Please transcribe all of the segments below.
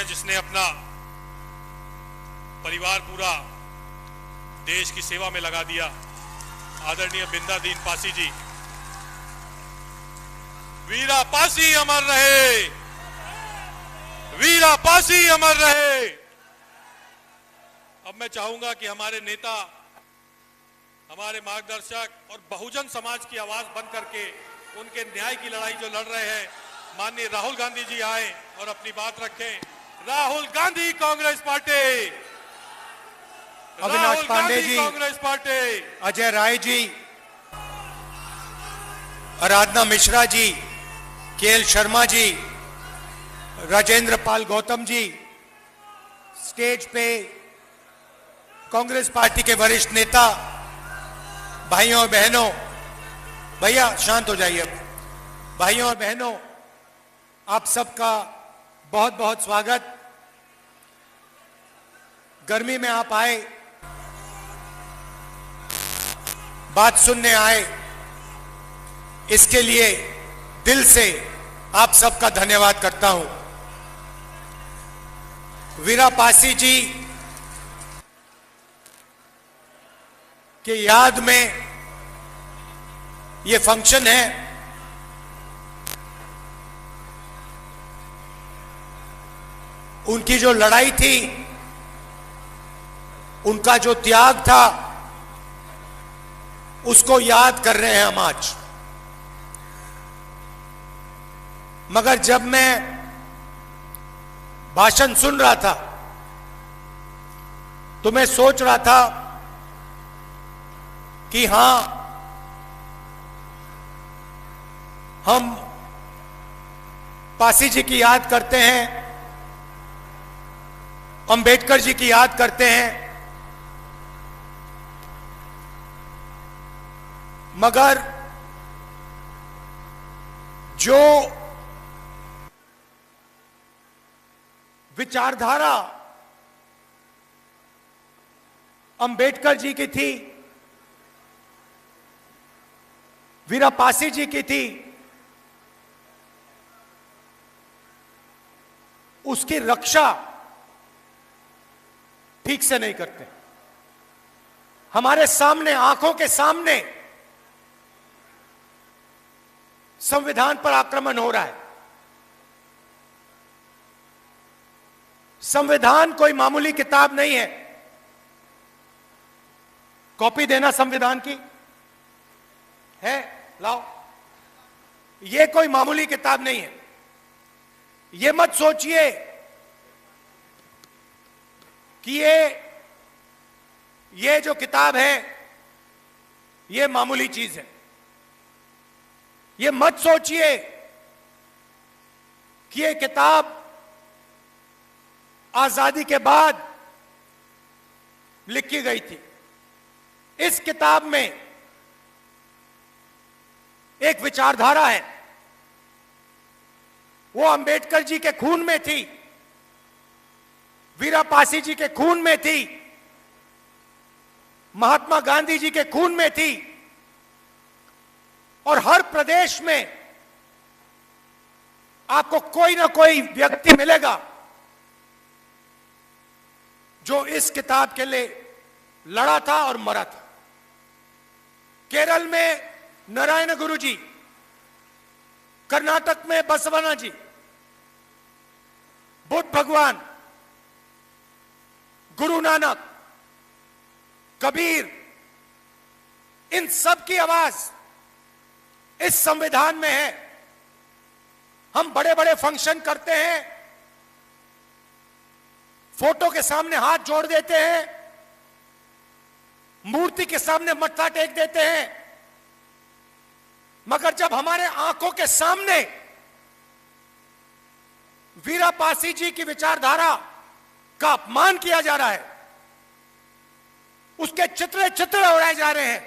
जिसने अपना परिवार पूरा देश की सेवा में लगा दिया, आदरणीय बिंदा दीन पासी जी। वीरा पासी अमर रहे, वीरा पासी अमर रहे। अब मैं चाहूंगा कि हमारे नेता, हमारे मार्गदर्शक और बहुजन समाज की आवाज बन करके उनके न्याय की लड़ाई जो लड़ रहे हैं, माननीय राहुल गांधी जी आए और अपनी बात रखें। Rahul Gandhi Congress party, Avinash Pandey ji, Congress party, Ajay Rai ji, Aradhana Mishra ji, KL Sharma ji, Rajendra Pal Gautam ji, stage पे कांग्रेस पार्टी के वरिष्ठ नेता, भाइयों और बहनों, भैया शांत हो जाइए। भाइयों और बहनों, आप सबका बहुत बहुत स्वागत। गर्मी में आप आए, बात सुनने आए, इसके लिए दिल से आप सबका धन्यवाद करता हूं। वीरा पासी जी के याद में ये फंक्शन है। उनकी जो लड़ाई थी, उनका जो त्याग था, उसको याद कर रहे हैं हम आज। मगर जब मैं भाषण सुन रहा था तो मैं सोच रहा था कि हां, हम पासी जी की याद करते हैं, अंबेडकर जी की याद करते हैं, मगर जो विचारधारा अंबेडकर जी की थी, वीरा पासी जी की थी, उसकी रक्षा ठीक से नहीं करते। हमारे सामने, आंखों के सामने संविधान पर आक्रमण हो रहा है। संविधान कोई मामूली किताब नहीं है। कॉपी देना संविधान की है, लाओ। यह कोई मामूली किताब नहीं है। यह मत सोचिए कि ये जो किताब है यह मामूली चीज है। यह मत सोचिए कि यह किताब आजादी के बाद लिखी गई थी। इस किताब में एक विचारधारा है, वो अंबेडकर जी के खून में थी, वीरा पासी जी के खून में थी, महात्मा गांधी जी के खून में थी। और हर प्रदेश में आपको कोई ना कोई व्यक्ति मिलेगा जो इस किताब के लिए लड़ा था और मरा था। केरल में नारायण गुरु जी, कर्नाटक में बसवना जी, बुद्ध भगवान, गुरु नानक, कबीर, इन सब की आवाज इस संविधान में है। हम बड़े बड़े फंक्शन करते हैं, फोटो के सामने हाथ जोड़ देते हैं, मूर्ति के सामने मत्था टेक देते हैं, मगर जब हमारे आंखों के सामने वीरा पासी जी की विचारधारा का अपमान किया जा रहा है, उसके चित्रे चित्रे उड़ाए जा रहे हैं,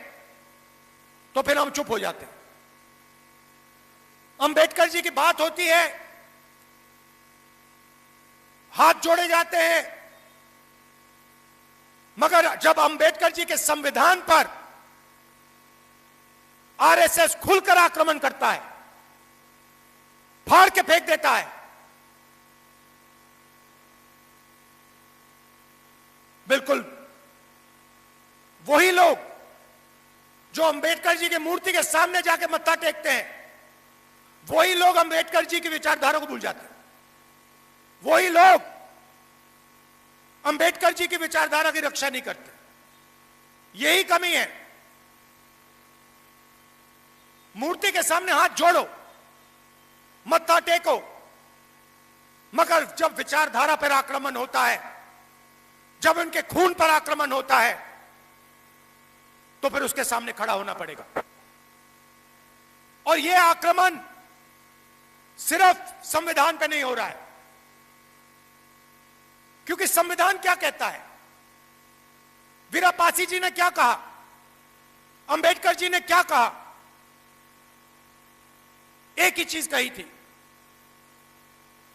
तो फिर हम चुप हो जाते हैं। अंबेडकर जी की बात होती है, हाथ जोड़े जाते हैं, मगर जब अंबेडकर जी के संविधान पर आरएसएस खुलकर आक्रमण करता है, फाड़ के फेंक देता है, बिल्कुल वही लोग जो अंबेडकर जी की मूर्ति के सामने जाके मत्था टेकते हैं, वही लोग अंबेडकर जी की विचारधारा को भूल जाते हैं। वही लोग अंबेडकर जी की विचारधारा की रक्षा नहीं करते। यही कमी है। मूर्ति के सामने हाथ जोड़ो, मत्था टेको, मगर जब विचारधारा पर आक्रमण होता है, जब उनके खून पर आक्रमण होता है, तो फिर उसके सामने खड़ा होना पड़ेगा। और यह आक्रमण सिर्फ संविधान पे नहीं हो रहा है, क्योंकि संविधान क्या कहता है? वीरा पासी जी ने क्या कहा, अंबेडकर जी ने क्या कहा? एक ही चीज कही थी,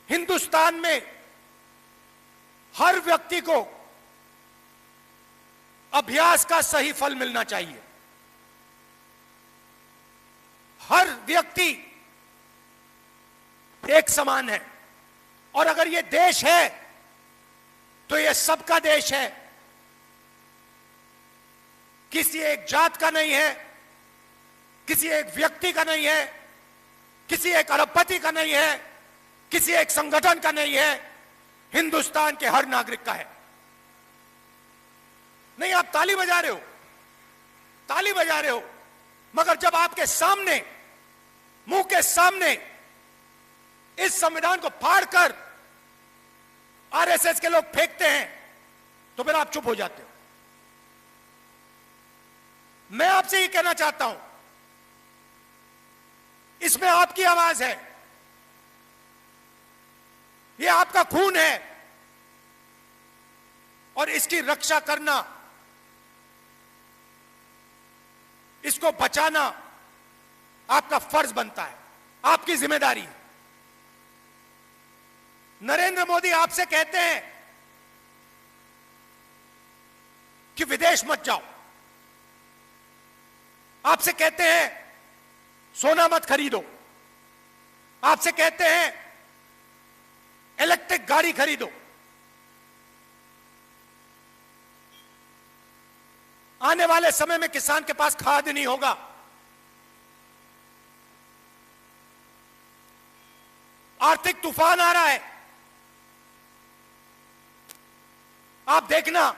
हिंदुस्तान में हर व्यक्ति को अभ्यास का सही फल मिलना चाहिए। हर व्यक्ति एक समान है, और अगर यह देश है तो यह सबका देश है, किसी एक जात का नहीं है, किसी एक व्यक्ति का नहीं है, किसी एक अरबपति का नहीं है, किसी एक संगठन का नहीं है, हिंदुस्तान के हर नागरिक का है। नहीं, आप ताली बजा रहे हो, ताली बजा रहे हो, मगर जब आपके सामने, मुंह के सामने इस संविधान को फाड़कर आरएसएस के लोग फेंकते हैं, तो फिर आप चुप हो जाते हो। मैं आपसे ये कहना चाहता हूं, इसमें आपकी आवाज है, ये आपका खून है, और इसकी रक्षा करना, इसको बचाना आपका फर्ज बनता है, आपकी जिम्मेदारी है। नरेंद्र मोदी आपसे कहते हैं कि विदेश मत जाओ, आपसे कहते हैं सोना मत खरीदो, आपसे कहते हैं इलेक्ट्रिक गाड़ी खरीदो। आने वाले समय में किसान के पास खाद नहीं होगा। आर्थिक तूफान आ रहा है, आप देखना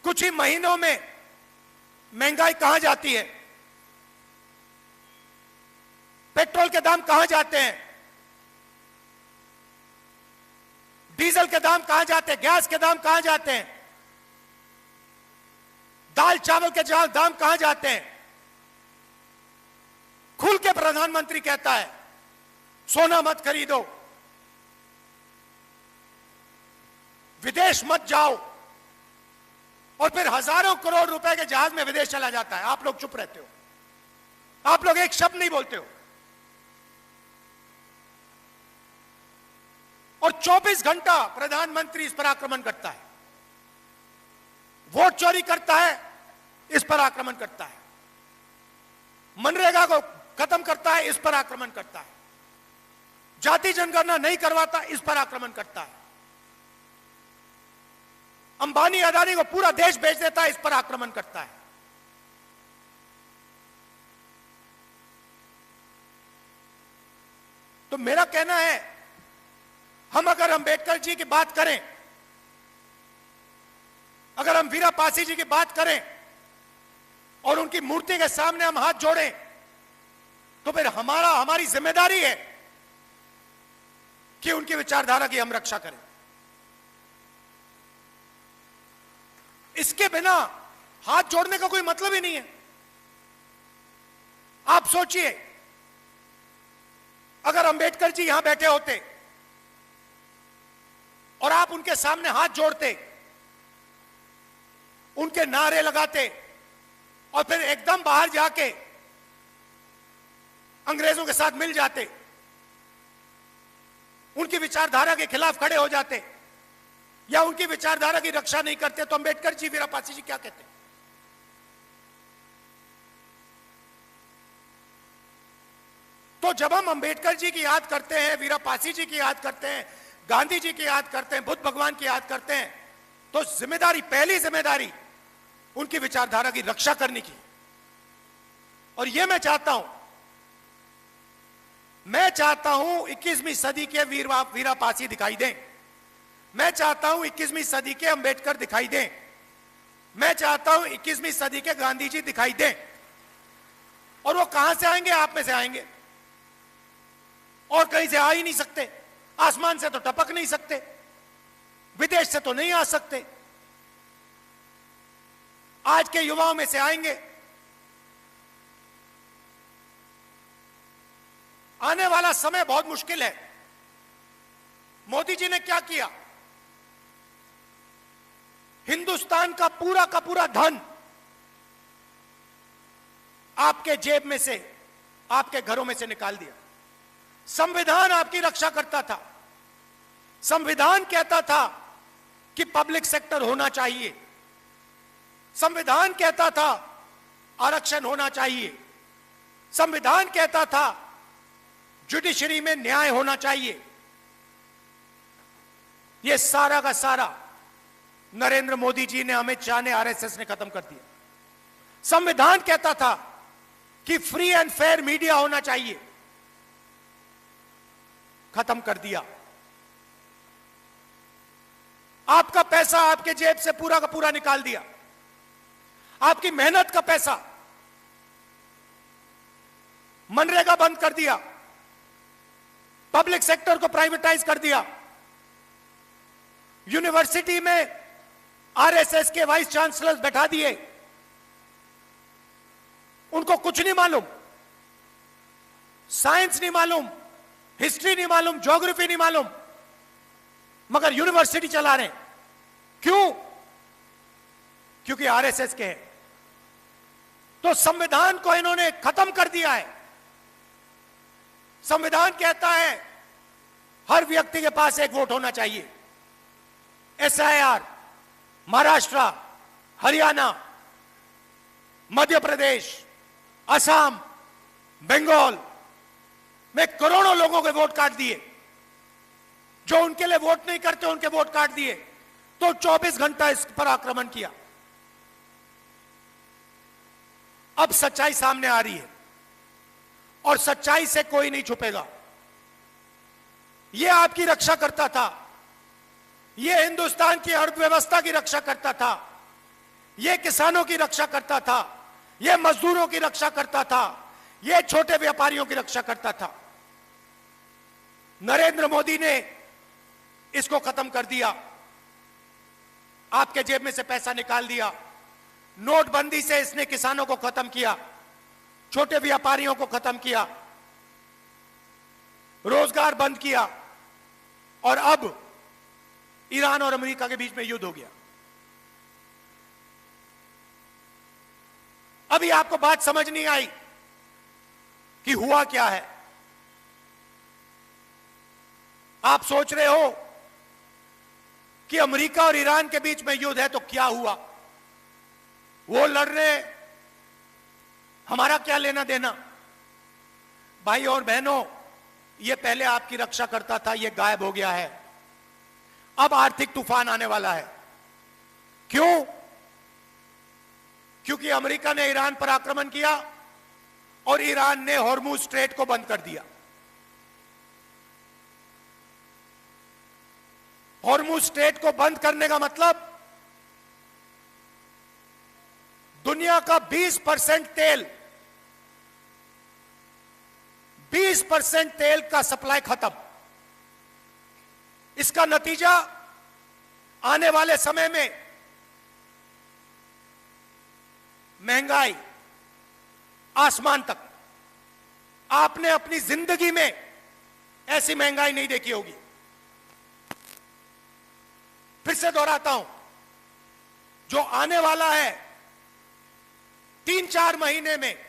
कुछ ही महीनों में महंगाई कहां जाती है, पेट्रोल के दाम कहां जाते हैं, डीजल के दाम कहां जाते हैं, गैस के दाम कहां जाते हैं, दाल चावल के दाम कहां जाते हैं। खुल के प्रधानमंत्री कहता है सोना मत खरीदो, विदेश मत जाओ, और फिर हजारों करोड़ रुपए के जहाज में विदेश चला जाता है। आप लोग चुप रहते हो, आप लोग एक शब्द नहीं बोलते हो, और 24 घंटा प्रधानमंत्री इस पर आक्रमण करता है, वोट चोरी करता है, इस पर आक्रमण करता है, मनरेगा को खत्म करता है, इस पर आक्रमण करता है, जाति जनगणना नहीं करवाता, इस पर आक्रमण करता है, अंबानी अदानी को पूरा देश बेच देता है, इस पर आक्रमण करता है। तो मेरा कहना है, हम अगर अंबेडकर जी की बात करें, अगर हम वीरा पासी जी की बात करें और उनकी मूर्ति के सामने हम हाथ जोड़ें, तो फिर हमारी जिम्मेदारी है कि उनकी विचारधारा की हम रक्षा करें। इसके बिना हाथ जोड़ने का कोई मतलब ही नहीं है। आप सोचिए, अगर अंबेडकर जी यहां बैठे होते और आप उनके सामने हाथ जोड़ते, उनके नारे लगाते, और फिर एकदम बाहर जाके अंग्रेजों के साथ मिल जाते, उनकी विचारधारा के खिलाफ खड़े हो जाते, या उनकी विचारधारा की रक्षा नहीं करते, तो अंबेडकर जी, वीरा पासी जी क्या कहते? तो जब हम अंबेडकर जी की याद करते हैं, वीरा पासी जी की याद करते हैं, गांधी जी की याद करते हैं, बुद्ध भगवान की याद करते हैं, तो जिम्मेदारी, पहली जिम्मेदारी उनकी विचारधारा की रक्षा करने की। और यह मैं चाहता हूं 21वीं सदी के वीरा पासी दिखाई दें। मैं चाहता हूं 21वीं सदी के अंबेडकर दिखाई दें। मैं चाहता हूं 21वीं सदी के गांधी जी दिखाई दें। और वो कहां से आएंगे? आप में से आएंगे, और कहीं से आ ही नहीं सकते। आसमान से तो टपक नहीं सकते, विदेश से तो नहीं आ सकते। आज के युवाओं में से आएंगे। आने वाला समय बहुत मुश्किल है। मोदी जी ने क्या किया? हिंदुस्तान का पूरा धन आपके जेब में से, आपके घरों में से निकाल दिया। संविधान आपकी रक्षा करता था। संविधान कहता था कि पब्लिक सेक्टर होना चाहिए। संविधान कहता था आरक्षण होना चाहिए। संविधान कहता था जुडिशरी में न्याय होना चाहिए। यह सारा का सारा नरेंद्र मोदी जी ने, अमित शाह ने, आरएसएस ने खत्म कर दिया। संविधान कहता था कि फ्री एंड फेयर मीडिया होना चाहिए, खत्म कर दिया। आपका पैसा आपके जेब से पूरा का पूरा निकाल दिया। आपकी मेहनत का पैसा, मनरेगा बंद कर दिया, पब्लिक सेक्टर को प्राइवेटाइज कर दिया। यूनिवर्सिटी में आरएसएस के वाइस चांसलर बैठा दिए। उनको कुछ नहीं मालूम, साइंस नहीं मालूम, हिस्ट्री नहीं मालूम, ज्योग्राफी नहीं मालूम, मगर यूनिवर्सिटी चला रहे हैं। क्यों? क्योंकि आरएसएस के हैं। तो संविधान को इन्होंने खत्म कर दिया है। संविधान कहता है हर व्यक्ति के पास एक वोट होना चाहिए। एसआईआर महाराष्ट्र, हरियाणा, मध्य प्रदेश, असम, बंगाल में करोड़ों लोगों के वोट काट दिए। जो उनके लिए वोट नहीं करते उनके वोट काट दिए। तो 24 घंटा इस पर आक्रमण किया। अब सच्चाई सामने आ रही है और सच्चाई से कोई नहीं छुपेगा। यह आपकी रक्षा करता था, यह हिंदुस्तान की अर्थव्यवस्था की रक्षा करता था, यह किसानों की रक्षा करता था, यह मजदूरों की रक्षा करता था, यह छोटे व्यापारियों की रक्षा करता था। नरेंद्र मोदी ने इसको खत्म कर दिया। आपके जेब में से पैसा निकाल दिया। नोटबंदी से इसने किसानों को खत्म किया, छोटे व्यापारियों को खत्म किया, रोजगार बंद किया, और अब ईरान और अमेरिका के बीच में युद्ध हो गया। अभी आपको बात समझ नहीं आई कि हुआ क्या है। आप सोच रहे हो कि अमेरिका और ईरान के बीच में युद्ध है तो क्या हुआ, वो लड़ रहे, हमारा क्या लेना देना। भाई और बहनों, ये पहले आपकी रक्षा करता था, ये गायब हो गया है। अब आर्थिक तूफान आने वाला है। क्यों? क्योंकि अमेरिका ने ईरान पर आक्रमण किया और ईरान ने हॉर्मुज स्ट्रेट को बंद कर दिया। हॉर्मुज स्ट्रेट को बंद करने का मतलब दुनिया का 20% तेल, 20% तेल का सप्लाई खत्म। इसका नतीजा आने वाले समय में महंगाई आसमान तक। आपने अपनी जिंदगी में ऐसी महंगाई नहीं देखी होगी। फिर से दोहराता हूं, जो आने वाला है 3-4 महीने में,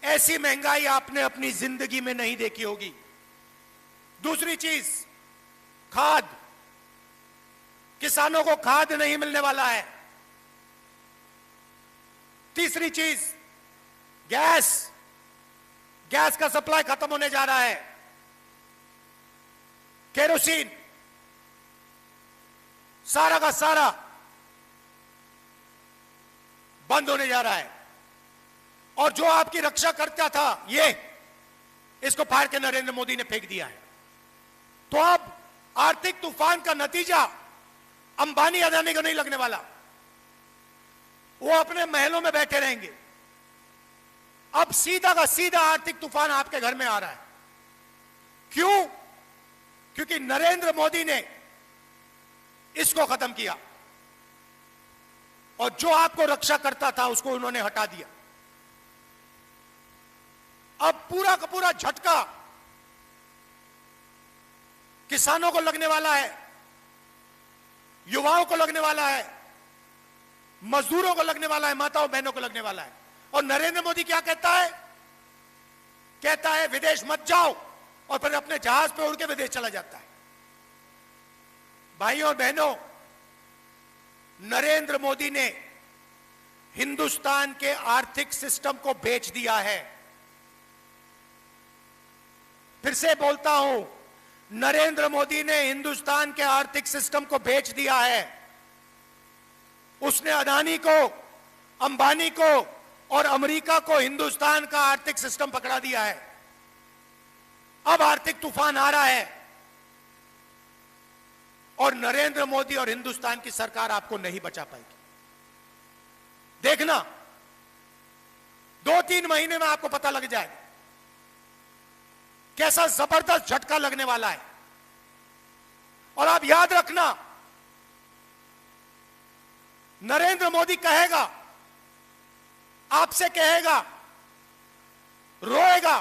ऐसी महंगाई आपने अपनी जिंदगी में नहीं देखी होगी। दूसरी चीज, खाद, किसानों को खाद नहीं मिलने वाला है। तीसरी चीज, गैस, गैस का सप्लाई खत्म होने जा रहा है। केरोसिन, सारा का सारा बंद होने जा रहा है। और जो आपकी रक्षा करता था, इसको फाड़ के नरेंद्र मोदी ने फेंक दिया है। तो अब आर्थिक तूफान का नतीजा अंबानी अदानी को नहीं लगने वाला। वो अपने महलों में बैठे रहेंगे। अब सीधा का सीधा आर्थिक तूफान आपके घर में आ रहा है। क्यों? क्योंकि नरेंद्र मोदी ने इसको खत्म किया और जो आपको रक्षा करता था उसको उन्होंने हटा दिया। अब पूरा का पूरा झटका किसानों को लगने वाला है, युवाओं को लगने वाला है, मजदूरों को लगने वाला है, माताओं बहनों को लगने वाला है। और नरेंद्र मोदी क्या कहता है? कहता है विदेश मत जाओ, और फिर अपने जहाज पे उड़ के विदेश चला जाता है। भाइयों और बहनों, नरेंद्र मोदी ने हिंदुस्तान के आर्थिक सिस्टम को बेच दिया है। फिर से बोलता हूं, नरेंद्र मोदी ने हिंदुस्तान के आर्थिक सिस्टम को बेच दिया है। उसने अदानी को, अंबानी को और अमेरिका को हिंदुस्तान का आर्थिक सिस्टम पकड़ा दिया है। अब आर्थिक तूफान आ रहा है और नरेंद्र मोदी और हिंदुस्तान की सरकार आपको नहीं बचा पाएगी। देखना, 2-3 महीने में आपको पता लग जाएगा कैसा जबरदस्त झटका लगने वाला है। और आप याद रखना, नरेंद्र मोदी कहेगा, आपसे कहेगा, रोएगा,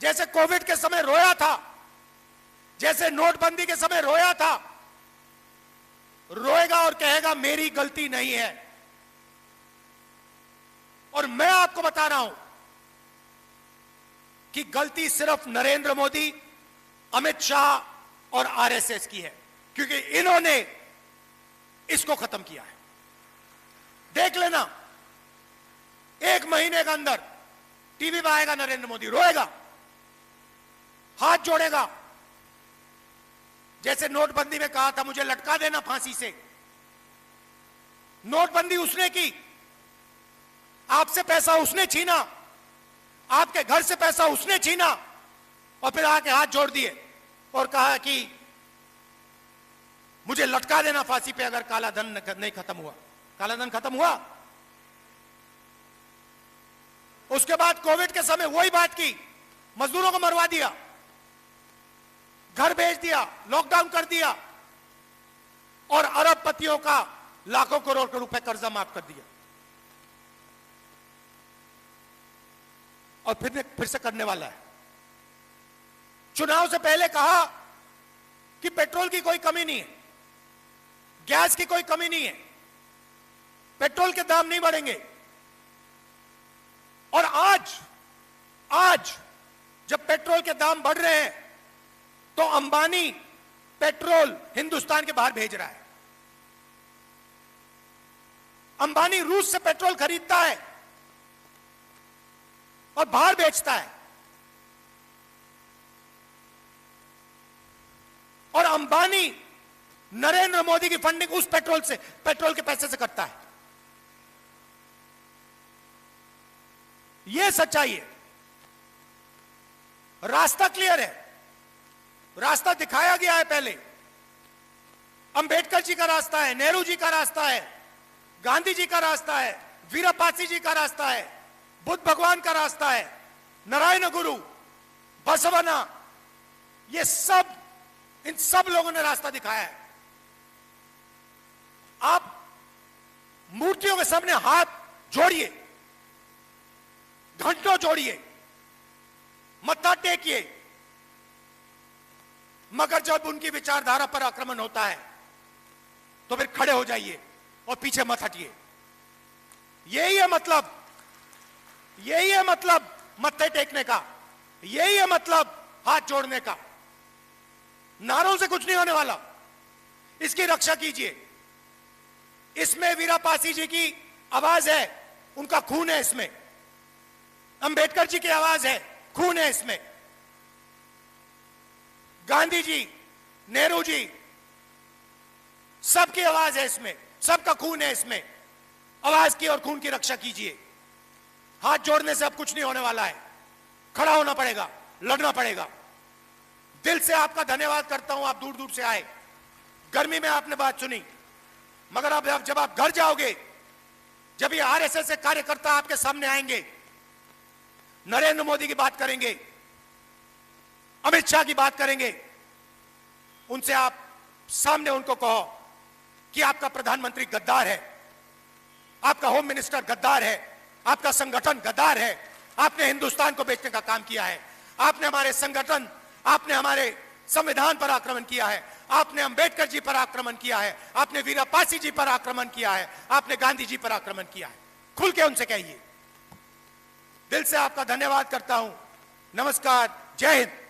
जैसे कोविड के समय रोया था, जैसे नोटबंदी के समय रोया था, रोएगा और कहेगा मेरी गलती नहीं है। और मैं आपको बता रहा हूं कि गलती सिर्फ नरेंद्र मोदी, अमित शाह और आरएसएस की है, क्योंकि इन्होंने इसको खत्म किया है। देख लेना, 1 महीने के अंदर टीवी पे आएगा नरेंद्र मोदी, रोएगा, हाथ जोड़ेगा, जैसे नोटबंदी में कहा था मुझे लटका देना फांसी से। नोटबंदी उसने की, आपसे पैसा उसने छीना, आपके घर से पैसा उसने छीना, और फिर आके हाथ जोड़ दिए और कहा कि मुझे लटका देना फांसी पे अगर काला धन नहीं खत्म हुआ। काला धन खत्म हुआ। उसके बाद कोविड के समय वही बात की, मजदूरों को मरवा दिया, घर भेज दिया, लॉकडाउन कर दिया और अरबपतियों का लाखों करोड़ रुपए कर्जा माफ कर दिया। और फिर से करने वाला है। चुनाव से पहले कहा कि पेट्रोल की कोई कमी नहीं है, गैस की कोई कमी नहीं है, पेट्रोल के दाम नहीं बढ़ेंगे। और आज जब पेट्रोल के दाम बढ़ रहे हैं तो अंबानी पेट्रोल हिंदुस्तान के बाहर भेज रहा है। अंबानी रूस से पेट्रोल खरीदता है और बाहर बेचता है। और अंबानी नरेंद्र मोदी की फंडिंग उस पेट्रोल के पैसे से करता है। यह सच्चाई है। रास्ता क्लियर है, रास्ता दिखाया गया है। पहले अंबेडकर जी का रास्ता है, नेहरू जी का रास्ता है, गांधी जी का रास्ता है, वीरापासी जी का रास्ता है, बुद्ध भगवान का रास्ता है, नारायण गुरु, बसवना, ये सब, इन सब लोगों ने रास्ता दिखाया है। आप मूर्तियों के सामने हाथ जोड़िए, घंटों जोड़िए, मत्था टेकिए, मगर जब उनकी विचारधारा पर आक्रमण होता है तो फिर खड़े हो जाइए और पीछे मत हटिए। यही है मतलब, यही है मतलब मत्थे टेकने का, यही है मतलब हाथ जोड़ने का। नारों से कुछ नहीं होने वाला, इसकी रक्षा कीजिए। इसमें वीरापासी जी की आवाज है, उनका खून है इसमें। अंबेडकर जी की आवाज है, खून है इसमें। गांधी जी, नेहरू जी, सबकी आवाज है इसमें, सबका खून है इसमें। आवाज की और खून की रक्षा कीजिए। हाथ जोड़ने से अब कुछ नहीं होने वाला है, खड़ा होना पड़ेगा, लड़ना पड़ेगा। दिल से आपका धन्यवाद करता हूं, आप दूर दूर से आए, गर्मी में आपने बात सुनी, मगर अब जब आप घर जाओगे, जब ये आरएसएस से कार्यकर्ता आपके सामने आएंगे, नरेंद्र मोदी की बात करेंगे, अमित शाह की बात करेंगे, उनसे आप सामने उनको कहो कि आपका प्रधानमंत्री गद्दार है, आपका होम मिनिस्टर गद्दार है, आपका संगठन गद्दार है, आपने हिंदुस्तान को बेचने का काम किया है, आपने हमारे संगठन, आपने हमारे संविधान पर आक्रमण किया है, आपने अंबेडकर जी पर आक्रमण किया है, आपने वीरापासी जी पर आक्रमण किया है, आपने गांधी जी पर आक्रमण किया है। खुल के उनसे कहिए। दिल से आपका धन्यवाद करता हूं। नमस्कार, जय हिंद।